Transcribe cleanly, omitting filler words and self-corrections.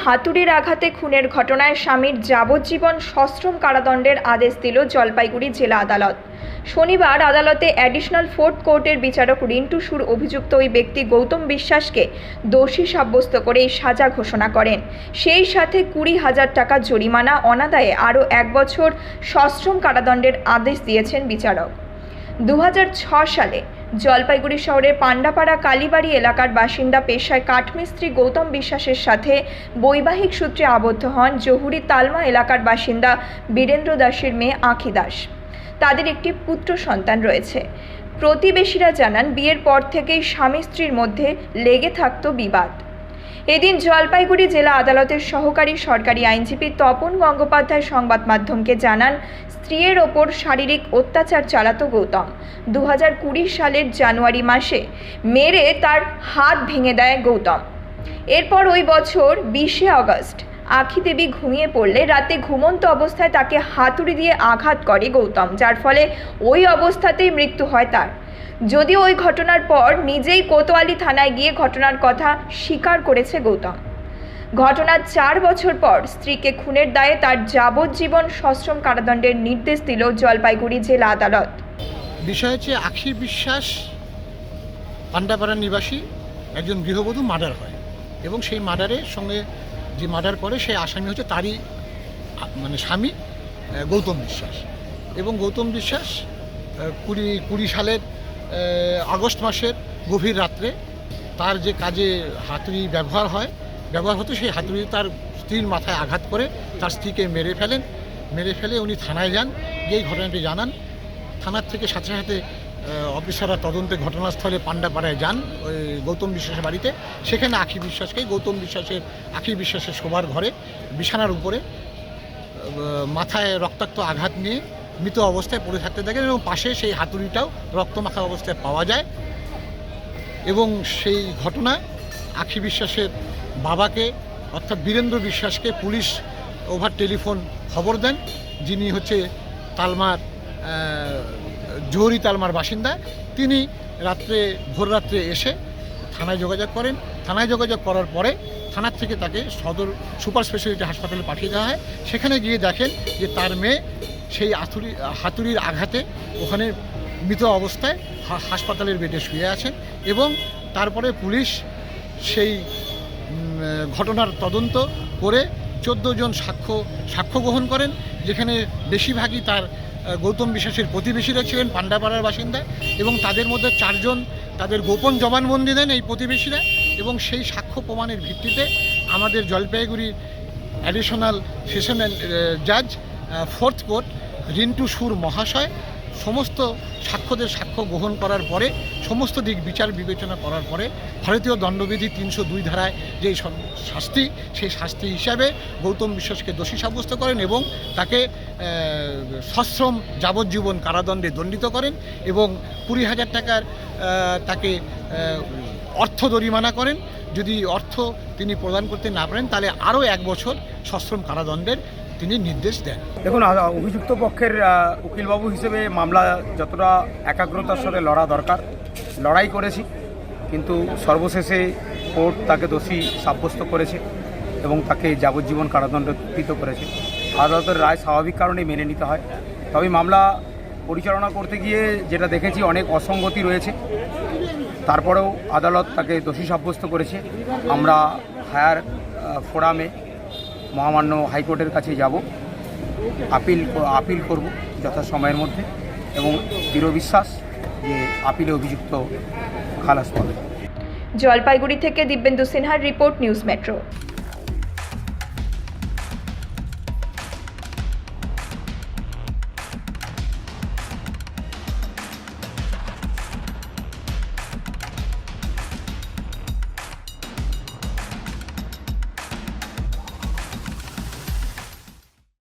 হাতুড়ির আঘাতে খুনের ঘটনায় স্বামীর যাবজ্জীবন সশ্রম কারাদণ্ডের আদেশ দিল জলপাইগুড়ি জেলা আদালত। শনিবার আদালতে অ্যাডিশনাল ফোর্থ কোর্টের বিচারক রিন্টু সুর অভিযুক্ত ওই ব্যক্তি গৌতম বিশ্বাসকে দোষী সাব্যস্ত করে এই সাজা ঘোষণা করেন। সেই সাথে 20,000 টাকা জরিমানা, অনাদায়ে আরও 1 বছর সশ্রম কারাদণ্ডের আদেশ দিয়েছেন বিচারক। 2006 সালে জলপাইগুড়ি শহরের পান্ডাপাড়া কালীবাড়ি এলাকার বাসিন্দা পেশায় কাঠমিস্ত্রি গৌতম বিশ্বাসের সাথে বৈবাহিক সূত্রে আবদ্ধ হন জহুরি তালমা এলাকার বাসিন্দা বীরেন্দ্র দাসের মেয়ে আঁখি দাস। তাদের একটি পুত্র সন্তান রয়েছে। প্রতিবেশীরা জানান, বিয়ের পর থেকেই স্বামী স্ত্রীর মধ্যে লেগে থাকত বিবাদ। এদিন জলপাইগুড়ি জেলা আদালতের সহকারী সরকারি আইনজীবী তপন গঙ্গোপাধ্যায় সংবাদ মাধ্যমকে জানান, স্ত্রীর ওপর শারীরিক অত্যাচার চালাতো গৌতম। 2020 সালের জানুয়ারি মাসে মেরে তার হাত ভেঙে দেয় গৌতম। এরপর ওই বছর 20 আগস্ট আঁখি দেবী ঘুমিয়ে পড়লে রাতে ঘুমন্ত অবস্থায় তাকে হাতুড়ি দিয়ে আঘাত করে গৌতম, যার ফলে ওই অবস্থাতেই মৃত্যু হয় তার। যদিও ওই ঘটনার পর নিজেই কোতোয়ালি থানায় গিয়ে ঘটনার কথা স্বীকার করেছে গৌতম। ঘটনার 4 বছর পর স্ত্রীকে খুনের দায়ে তার যাবজ্জীবন সশ্রম কারাদণ্ডের নির্দেশ দিল জলপাইগুড়ি জেলা আদালত। বিষয় হচ্ছে, আঁখি বিশ্বাস পান্ডাপাড়ার নিবাসী একজন গৃহবধূ মার্ডার হয় এবং সেই মার্ডারের সঙ্গে যে মার্ডার করে সেই আসামি হচ্ছে তারই স্বামী গৌতম বিশ্বাস। এবং গৌতম বিশ্বাস 20 সালের আগস্ট মাসের গভীর রাত্রে তার যে কাজে হাতুড়ি ব্যবহার হতো সেই হাতুড়ি তার স্ত্রীর মাথায় আঘাত করে তার স্ত্রীকে মেরে ফেলে উনি থানায় যান, গিয়ে এই ঘটনাটি জানান। থানার থেকে সাথে সাথে অফিসাররা তদন্তে ঘটনাস্থলে পান্ডাপাড়ায় যান ওই গৌতম বিশ্বাসের বাড়িতে। সেখানে আঁখি বিশ্বাসের শোবার ঘরে বিছানার উপরে মাথায় রক্তাক্ত আঘাত নিয়ে মৃত অবস্থায় পড়ে থাকতে দেখেন এবং পাশে সেই হাতুড়িটাও রক্তমাখা অবস্থায় পাওয়া যায়। এবং সেই ঘটনায় আঁখি বিশ্বাসের বাবাকে অর্থাৎ বীরেন্দ্র বিশ্বাসকে পুলিশ ওভার টেলিফোন খবর দেন, যিনি হচ্ছে জহুরি তালমার বাসিন্দা। তিনি ভোর রাত্রে এসে থানায় যোগাযোগ করেন। থানায় যোগাযোগ করার পরে থানার থেকে তাকে সদর সুপার স্পেশালিটি হাসপাতালে পাঠিয়ে দেওয়া হয়। সেখানে গিয়ে দেখেন যে তার মেয়ে সেই হাতুড়ির আঘাতে ওখানে মৃত অবস্থায় হাসপাতালের বেডে শুয়ে আছেন। এবং তারপরে পুলিশ সেই ঘটনার তদন্ত করে 14 জন সাক্ষ্য গ্রহণ করেন, যেখানে বেশিরভাগই তার গৌতম বিশ্বাসের প্রতিবেশীরা ছিলেন পান্ডাপাড়ার বাসিন্দা। এবং তাদের মধ্যে 4 জন তাদের গোপন জবানবন্দি দেন এই প্রতিবেশীরা। এবং সেই সাক্ষ্য প্রমাণের ভিত্তিতে আমাদের জলপাইগুড়ির অ্যাডিশনাল সেশন জাজ ফোর্থ কোর্ট রিন্টু সুর মহাশয় সমস্ত সাক্ষ্যদের সাক্ষ্য গ্রহণ করার পরে সমস্ত দিক বিচার বিবেচনা করার পরে ভারতীয় দণ্ডবিধি 302 ধারায় যে শাস্তি, সেই শাস্তি হিসাবে গৌতম বিশ্বাসকে দোষী সাব্যস্ত করেন এবং তাকে সশ্রম যাবজ্জীবন কারাদণ্ডে দণ্ডিত করেন এবং 20,000 টাকার তাকে অর্থ জরিমানা করেন। যদি অর্থ তিনি প্রদান করতে না পারেন তাহলে আরও 1 বছর সশ্রম কারাদণ্ডের তিনি নির্দেশ দেন। দেখুন, অভিযুক্ত পক্ষের উকিলবাবু হিসেবে মামলা যতটা একাগ্রতার সাথে লড়া দরকার লড়াই করেছি, কিন্তু সর্বশেষে কোর্ট তাকে দোষী সাব্যস্ত করেছে এবং তাকে যাবজ্জীবন কারাদণ্ডিত করেছে। আদালতের রায় স্বাভাবিক কারণে মেনে নিতে হয়। তবে মামলা পরিচালনা করতে গিয়ে যেটা দেখেছি, অনেক অসঙ্গতি রয়েছে। তারপরেও আদালত তাকে দোষী সাব্যস্ত করেছে। আমরা হায়ার ফোরামে মহামান্য হাইকোর্টের কাছে যাব, আপিল করব যথাসময়ের মধ্যে এবং দৃঢ় বিশ্বাস যে আপিলে অভিযুক্ত খালাস পাবে। জলপাইগুড়ি থেকে দিব্যেন্দু সিনহার রিপোর্ট, নিউজ মেট্রো।